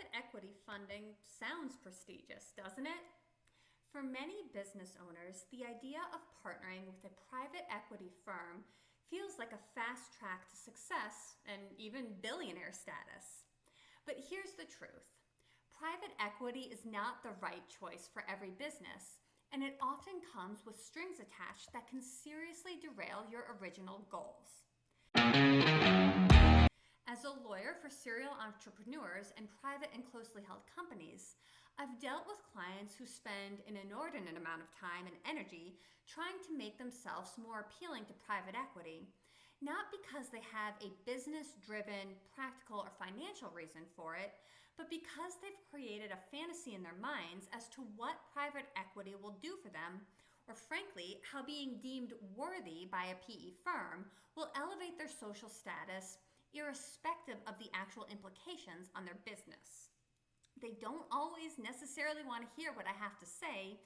Private equity funding sounds prestigious, doesn't it? For many business owners, the idea of partnering with a private equity firm feels like a fast track to success and even billionaire status. But here's the truth. Private equity is not the right choice for every business, and it often comes with strings attached that can seriously derail your original goals. As a lawyer for serial entrepreneurs and private and closely held companies, I've dealt with clients who spend an inordinate amount of time and energy trying to make themselves more appealing to private equity, not because they have a business-driven, practical, or financial reason for it, but because they've created a fantasy in their minds as to what private equity will do for them, or frankly, how being deemed worthy by a PE firm will elevate their social status irrespective of the actual implications on their business. They don't always necessarily want to hear what I have to say,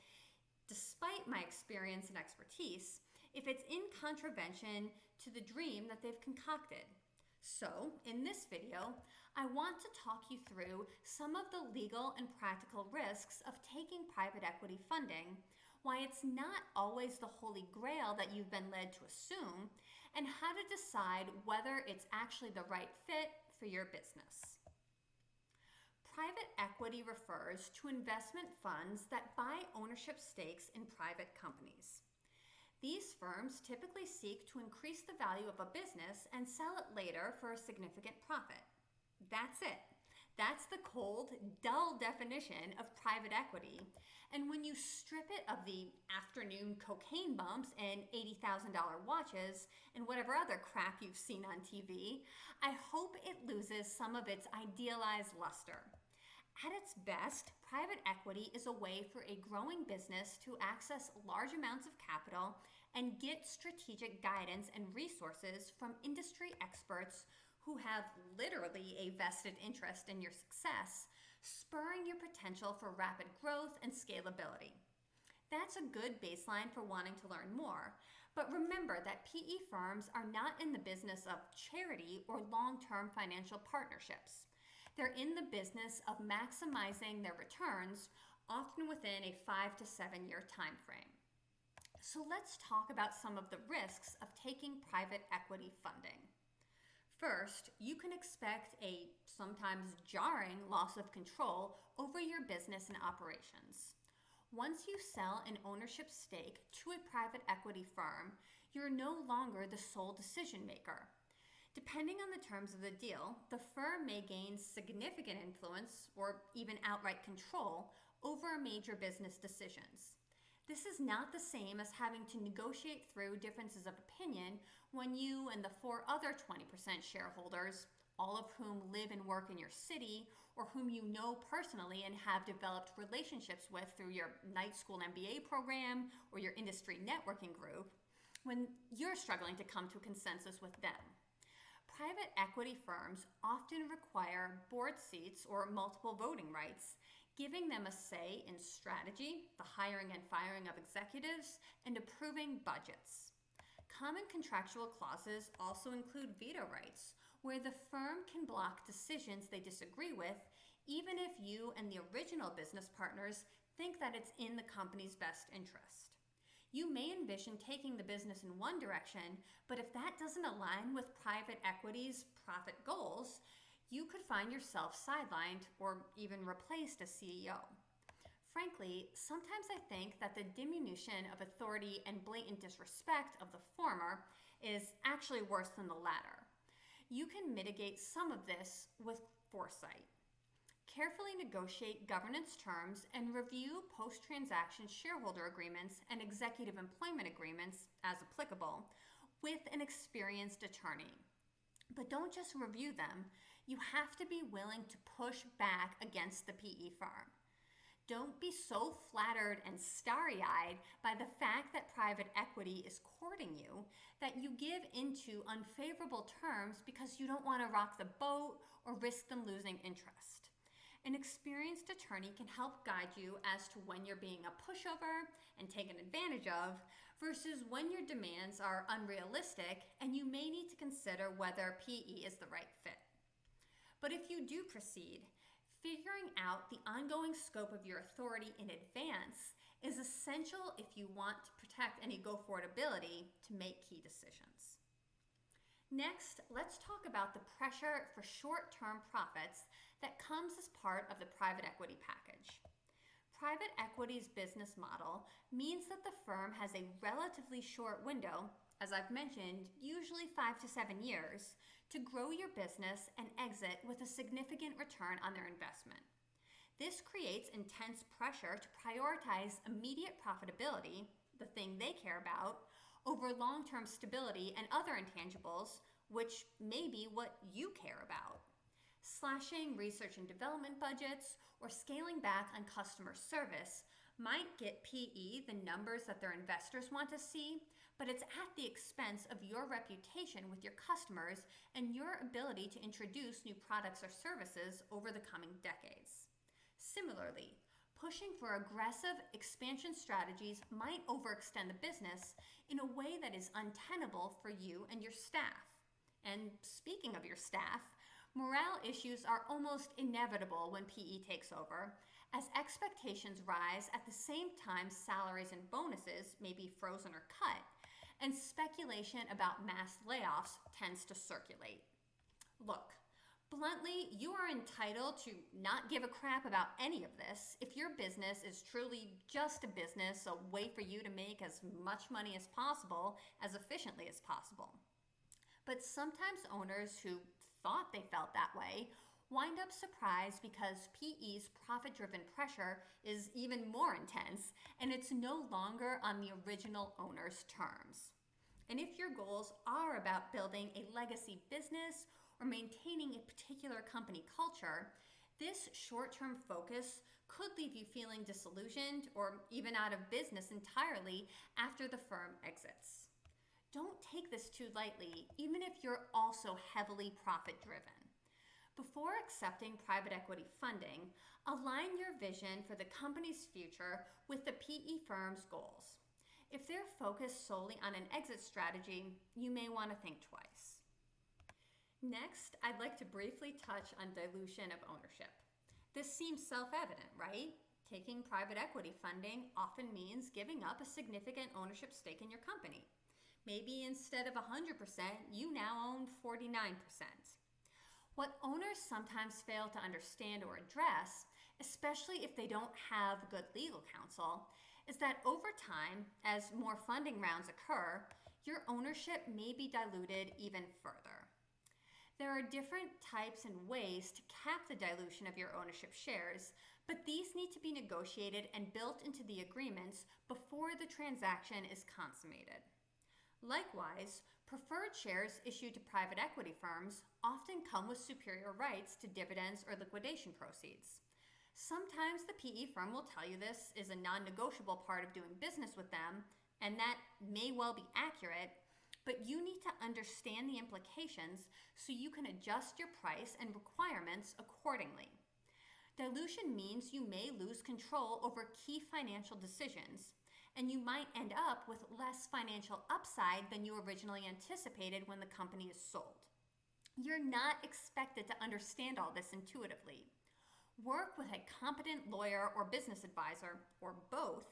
despite my experience and expertise, if it's in contravention to the dream that they've concocted. So, in this video, I want to talk you through some of the legal and practical risks of taking private equity funding, why it's not always the holy grail that you've been led to assume, and how to decide whether it's actually the right fit for your business. Private equity refers to investment funds that buy ownership stakes in private companies. These firms typically seek to increase the value of a business and sell it later for a significant profit. That's it. That's the cold, dull definition of private equity. And when you strip it of the afternoon cocaine bumps and $80,000 watches and whatever other crap you've seen on TV, I hope it loses some of its idealized luster. At its best, private equity is a way for a growing business to access large amounts of capital and get strategic guidance and resources from industry experts who have literally a vested interest in your success, spurring your potential for rapid growth and scalability. That's a good baseline for wanting to learn more, but remember that PE firms are not in the business of charity or long-term financial partnerships. They're in the business of maximizing their returns, often within a 5 to 7 year time frame. So let's talk about some of the risks of taking private equity funding. First, you can expect a sometimes jarring loss of control over your business and operations. Once you sell an ownership stake to a private equity firm, you're no longer the sole decision maker. Depending on the terms of the deal, the firm may gain significant influence or even outright control over major business decisions. This is not the same as having to negotiate through differences of opinion when you and the 4 other 20% shareholders, all of whom live and work in your city or whom you know personally and have developed relationships with through your night school MBA program or your industry networking group, when you're struggling to come to a consensus with them. Private equity firms often require board seats or multiple voting rights, giving them a say in strategy, the hiring and firing of executives, and approving budgets. Common contractual clauses also include veto rights, where the firm can block decisions they disagree with, even if you and the original business partners think that it's in the company's best interest. You may envision taking the business in one direction, but if that doesn't align with private equity's profit goals, you could find yourself sidelined or even replaced as CEO. Frankly, sometimes I think that the diminution of authority and blatant disrespect of the former is actually worse than the latter. You can mitigate some of this with foresight. Carefully negotiate governance terms and review post-transaction shareholder agreements and executive employment agreements, as applicable, with an experienced attorney. But don't just review them. You have to be willing to push back against the PE firm. Don't be so flattered and starry-eyed by the fact that private equity is courting you that you give into unfavorable terms because you don't want to rock the boat or risk them losing interest. An experienced attorney can help guide you as to when you're being a pushover and taken advantage of versus when your demands are unrealistic and you may need to consider whether PE is the right fit. But if you do proceed, figuring out the ongoing scope of your authority in advance is essential if you want to protect any go-forward ability to make key decisions. Next, let's talk about the pressure for short-term profits that comes as part of the private equity package. Private equity's business model means that the firm has a relatively short window, as I've mentioned, usually 5 to 7 years, to grow your business and exit with a significant return on their investment. This creates intense pressure to prioritize immediate profitability, the thing they care about, over long-term stability and other intangibles, which may be what you care about. Slashing research and development budgets or scaling back on customer service might get PE the numbers that their investors want to see, but it's at the expense of your reputation with your customers and your ability to introduce new products or services over the coming decades. Similarly, pushing for aggressive expansion strategies might overextend the business in a way that is untenable for you and your staff. And speaking of your staff, morale issues are almost inevitable when PE takes over, as expectations rise at the same time salaries and bonuses may be frozen or cut, and speculation about mass layoffs tends to circulate. Look, bluntly, you are entitled to not give a crap about any of this if your business is truly just a business, a way for you to make as much money as possible, as efficiently as possible. But sometimes owners who thought they felt that way wind up surprised because PE's profit-driven pressure is even more intense and it's no longer on the original owner's terms. And if your goals are about building a legacy business or maintaining a particular company culture, this short-term focus could leave you feeling disillusioned or even out of business entirely after the firm exits. Don't take this too lightly, even if you're also heavily profit-driven. Before accepting private equity funding, align your vision for the company's future with the PE firm's goals. If they're focused solely on an exit strategy, you may want to think twice. Next, I'd like to briefly touch on dilution of ownership. This seems self-evident, right? Taking private equity funding often means giving up a significant ownership stake in your company. Maybe instead of 100%, you now own 49%. What owners sometimes fail to understand or address, especially if they don't have good legal counsel, is that over time, as more funding rounds occur, your ownership may be diluted even further. There are different types and ways to cap the dilution of your ownership shares, but these need to be negotiated and built into the agreements before the transaction is consummated. Likewise, preferred shares issued to private equity firms often come with superior rights to dividends or liquidation proceeds. Sometimes the PE firm will tell you this is a non-negotiable part of doing business with them, and that may well be accurate, but you need to understand the implications so you can adjust your price and requirements accordingly. Dilution means you may lose control over key financial decisions, and you might end up with less financial upside than you originally anticipated when the company is sold. You're not expected to understand all this intuitively. Work with a competent lawyer or business advisor, or both,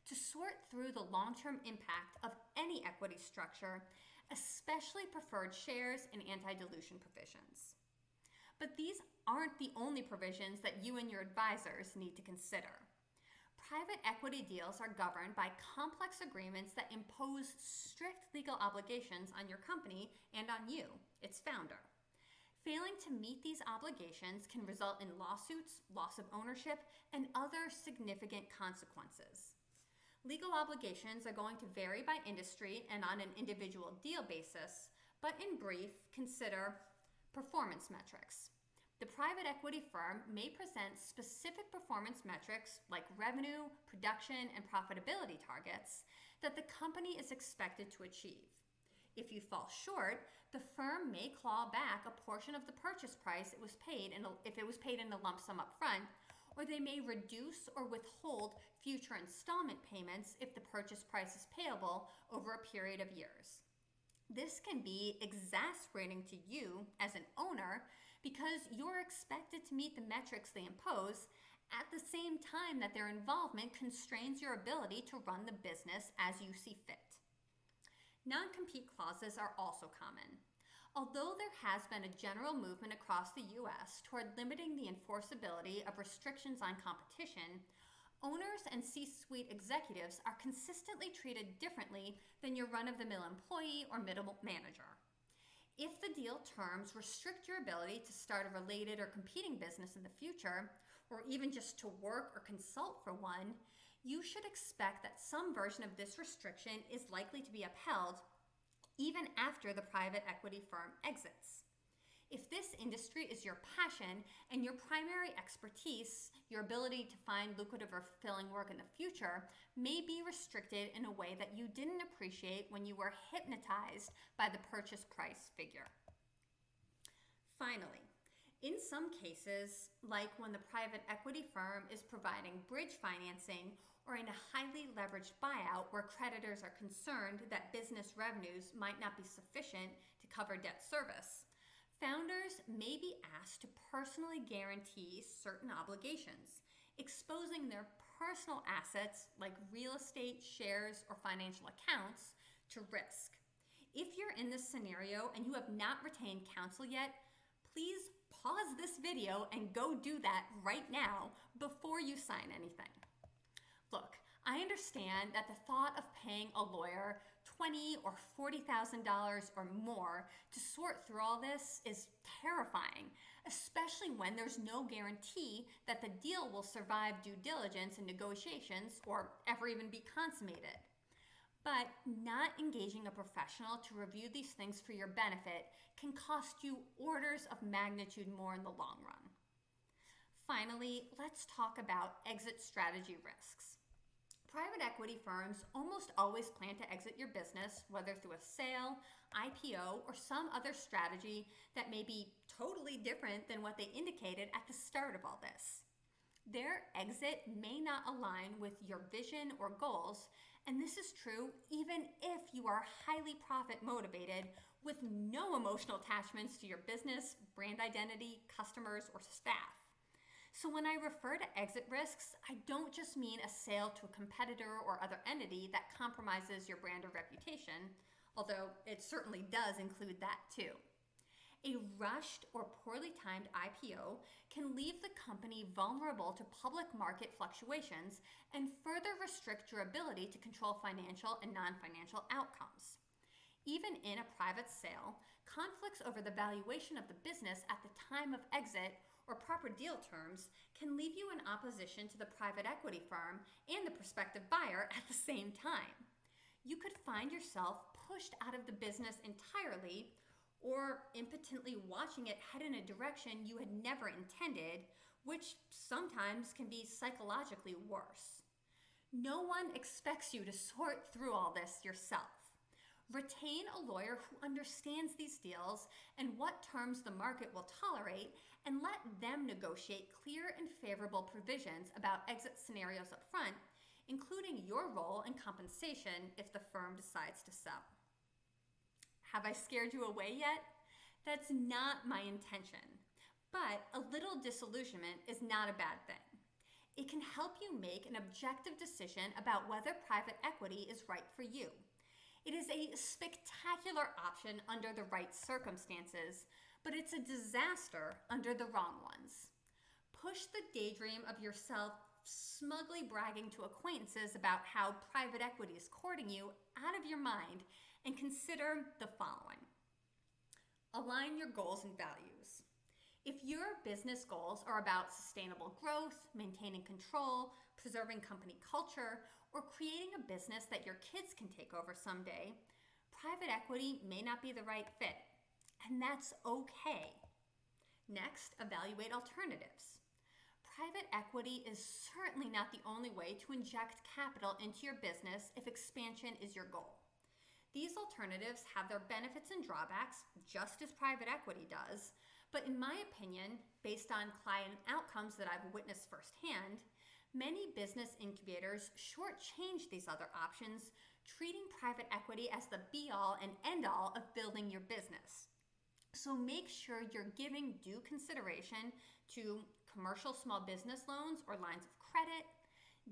to sort through the long-term impact of any equity structure, especially preferred shares and anti-dilution provisions. But these aren't the only provisions that you and your advisors need to consider. Private equity deals are governed by complex agreements that impose strict legal obligations on your company and on you, its founder. Failing to meet these obligations can result in lawsuits, loss of ownership, and other significant consequences. Legal obligations are going to vary by industry and on an individual deal basis, but in brief, consider performance metrics. The private equity firm may present specific performance metrics like revenue, production, and profitability targets that the company is expected to achieve. If you fall short, the firm may claw back a portion of the purchase price if it was paid in a lump sum up front, or they may reduce or withhold future installment payments if the purchase price is payable over a period of years. This can be exasperating to you as an owner because you're expected to meet the metrics they impose at the same time that their involvement constrains your ability to run the business as you see fit. Non-compete clauses are also common. Although there has been a general movement across the U.S. toward limiting the enforceability of restrictions on competition, owners and C-suite executives are consistently treated differently than your run-of-the-mill employee or middle manager. If the deal terms restrict your ability to start a related or competing business in the future, or even just to work or consult for one, you should expect that some version of this restriction is likely to be upheld even after the private equity firm exits. If this industry is your passion and your primary expertise, your ability to find lucrative or fulfilling work in the future may be restricted in a way that you didn't appreciate when you were hypnotized by the purchase price figure. Finally, in some cases, like when the private equity firm is providing bridge financing or in a highly leveraged buyout where creditors are concerned that business revenues might not be sufficient to cover debt service, founders may be asked to personally guarantee certain obligations, exposing their personal assets like real estate, shares, or financial accounts to risk. If you're in this scenario and you have not retained counsel yet, please pause this video and go do that right now before you sign anything. Look, I understand that the thought of paying a lawyer $20,000 or $40,000 or more to sort through all this is terrifying, especially when there's no guarantee that the deal will survive due diligence and negotiations or ever even be consummated. But not engaging a professional to review these things for your benefit can cost you orders of magnitude more in the long run. Finally, let's talk about exit strategy risks. Private equity firms almost always plan to exit your business, whether through a sale, IPO, or some other strategy that may be totally different than what they indicated at the start of all this. Their exit may not align with your vision or goals, and this is true even if you are highly profit motivated with no emotional attachments to your business, brand identity, customers, or staff. So when I refer to exit risks, I don't just mean a sale to a competitor or other entity that compromises your brand or reputation, although it certainly does include that too. A rushed or poorly timed IPO can leave the company vulnerable to public market fluctuations and further restrict your ability to control financial and non-financial outcomes. Even in a private sale, conflicts over the valuation of the business at the time of exit or proper deal terms can leave you in opposition to the private equity firm and the prospective buyer at the same time. You could find yourself pushed out of the business entirely or impotently watching it head in a direction you had never intended, which sometimes can be psychologically worse. No one expects you to sort through all this yourself. Retain a lawyer who understands these deals and what terms the market will tolerate, and let them negotiate clear and favorable provisions about exit scenarios up front, including your role and compensation if the firm decides to sell. Have I scared you away yet? That's not my intention, but a little disillusionment is not a bad thing. It can help you make an objective decision about whether private equity is right for you. It is a spectacular option under the right circumstances, but it's a disaster under the wrong ones. Push the daydream of yourself smugly bragging to acquaintances about how private equity is courting you out of your mind and consider the following. Align your goals and values. If your business goals are about sustainable growth, maintaining control, preserving company culture, or creating a business that your kids can take over someday, private equity may not be the right fit, and that's okay. Next, evaluate alternatives. Private equity is certainly not the only way to inject capital into your business if expansion is your goal. These alternatives have their benefits and drawbacks, just as private equity does, but in my opinion, based on client outcomes that I've witnessed firsthand, many business incubators shortchange these other options, treating private equity as the be-all and end-all of building your business. So make sure you're giving due consideration to commercial small business loans or lines of credit,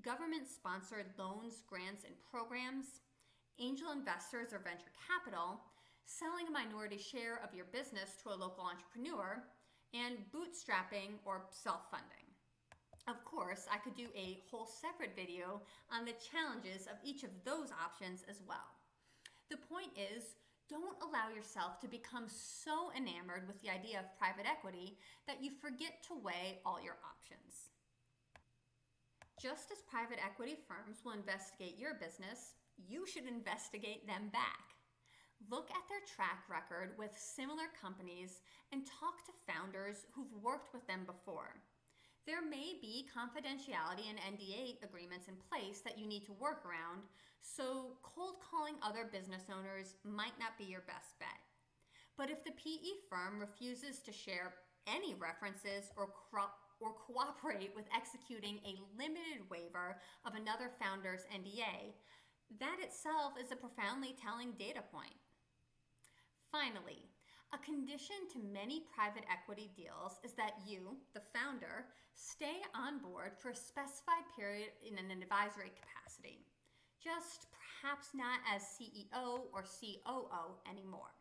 government-sponsored loans, grants, and programs, angel investors or venture capital, selling a minority share of your business to a local entrepreneur, and bootstrapping or self-funding. Of course, I could do a whole separate video on the challenges of each of those options as well. The point is, don't allow yourself to become so enamored with the idea of private equity that you forget to weigh all your options. Just as private equity firms will investigate your business, you should investigate them back. Look at their track record with similar companies and talk to founders who've worked with them before. There may be confidentiality and NDA agreements in place that you need to work around, so cold calling other business owners might not be your best bet. But if the PE firm refuses to share any references or cooperate with executing a limited waiver of another founder's NDA, that itself is a profoundly telling data point. Finally, a condition to many private equity deals is that you, the founder, stay on board for a specified period in an advisory capacity, just perhaps not as CEO or COO anymore.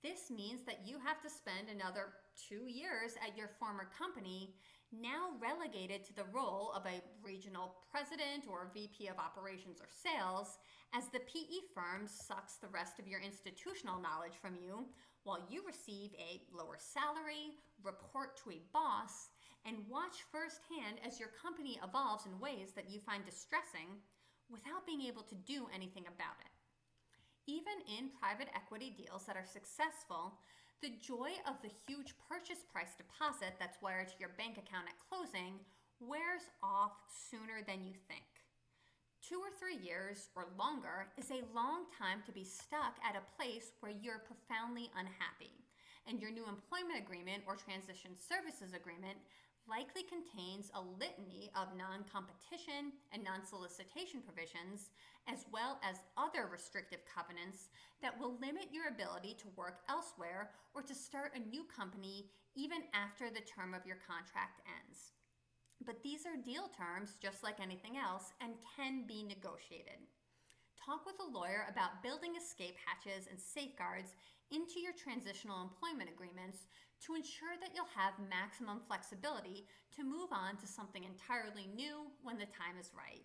This means that you have to spend another 2 years at your former company, now relegated to the role of a regional president or VP of operations or sales, as the PE firm sucks the rest of your institutional knowledge from you, while you receive a lower salary, report to a boss, and watch firsthand as your company evolves in ways that you find distressing without being able to do anything about it. Even in private equity deals that are successful, the joy of the huge purchase price deposit that's wired to your bank account at closing wears off sooner than you think. 2 or 3 years or longer is a long time to be stuck at a place where you're profoundly unhappy, and your new employment agreement or transition services agreement likely contains a litany of non-competition and non-solicitation provisions, as well as other restrictive covenants that will limit your ability to work elsewhere or to start a new company even after the term of your contract ends. But these are deal terms just like anything else and can be negotiated. Talk with a lawyer about building escape hatches and safeguards into your transitional employment agreements to ensure that you'll have maximum flexibility to move on to something entirely new when the time is right.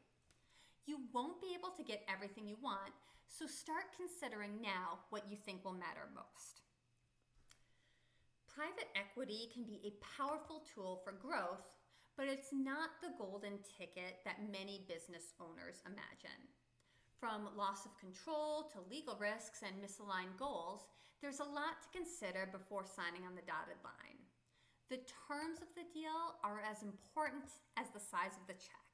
You won't be able to get everything you want, so start considering now what you think will matter most. Private equity can be a powerful tool for growth, but it's not the golden ticket that many business owners imagine. From loss of control to legal risks and misaligned goals, there's a lot to consider before signing on the dotted line. The terms of the deal are as important as the size of the check.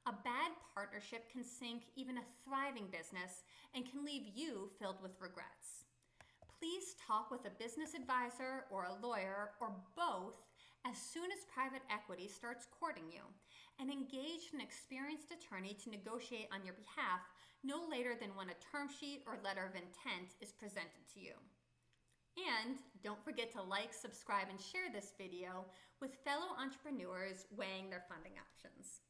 A bad partnership can sink even a thriving business and can leave you filled with regrets. Please talk with a business advisor or a lawyer or both as soon as private equity starts courting you, and engage an experienced attorney to negotiate on your behalf no later than when a term sheet or letter of intent is presented to you. And don't forget to like, subscribe, and share this video with fellow entrepreneurs weighing their funding options.